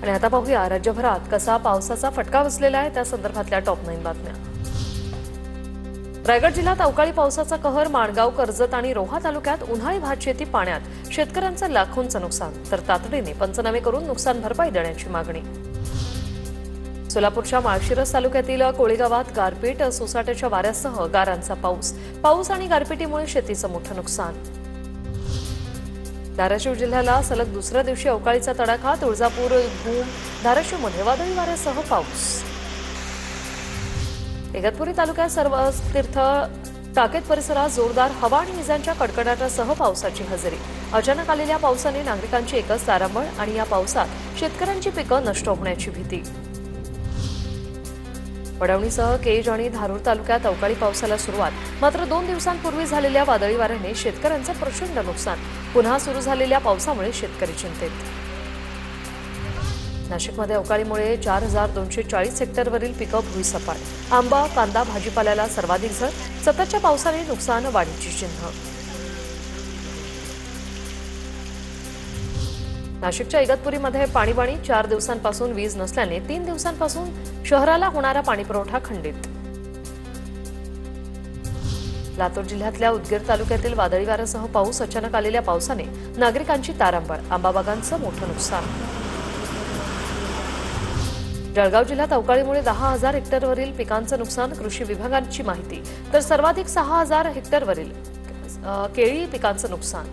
आणि आता पाहूया राज्यभरात कसा पावसाचा फटका बसलेला आहे त्या संदर्भातल्या टॉप 9 बातम्या। रायगड जिल्ह्यात अवकाळी पावसाचा कहर, माणगाव, कर्जत आणि रोहा तालुक्यात उन्हाळी भातशेती पाण्यात, शेतकऱ्यांचं लाखोंचं नुकसान, तर तातडीने पंचनामे करून नुकसान भरपाई देण्याची मागणी। सोलापूरच्या माळशिरस तालुक्यातील कोळी गावात गारपीट, सोसाट्याच्या वाऱ्यासह गारांचा पाऊस आणि गारपिटीमुळे शेतीचं मोठं नुकसान। धाराशिव जिल्ह्याला सलग दुसऱ्या दिवशी अवकाळीचा तडाखा, तुळजापूर, भूम, धाराशिवमध्ये वादळी वाऱ्यासह पाऊस। इगतपुरी तालुक्यात सर्व तीर्थ टाकेत परिसरात जोरदार हवा आणि विजांच्या कडकडाटासह पावसाची हजेरी। अचानक आलेल्या पावसाने नागरिकांची एकच तारांबळ आणि या पावसात शेतकऱ्यांची पिकं नष्ट होण्याची भीती। वडवणीसह केज आणि धारूर तालुक्यात अवकाळी पावसाला सुरुवात, मात्र 2 दिवसांपूर्वी झालेल्या वादळी वाऱ्याने शेतकऱ्यांचं प्रचंड नुकसान। पुन्हा सुरू झालेल्या पावसामुळे शेतकरी चिंतेत। नाशिकमध्ये अवकाळीमुळे 4240 हेक्टरवरील पिकं भुईसपाट, आंबा, कांदा, भाजीपाल्याला सर्वाधिक झळ, सततच्या पावसाने नुकसान वाढीची चिन्ह। नाशिकच्या इगतपुरीमध्ये पाणीबाणी, 4 दिवसांपासून वीज नसल्याने 3 दिवसांपासून शहराला होणारा पाणीपुरवठा खंडित। लातूर जिल्ह्यातल्या उदगीर तालुक्यातील वादळी वाऱ्यासह पाऊस, अचानक आलेल्या पावसाने नागरिकांची तारांबळ, आंबाबागांचं मोठं नुकसान। जळगाव जिल्ह्यात अवकाळीमुळे 10,000 हेक्टरवरील पिकांचं नुकसान, कृषी विभागाची माहिती, तर सर्वाधिक 6,000 हेक्टरवरील केळी पिकांचं नुकसान।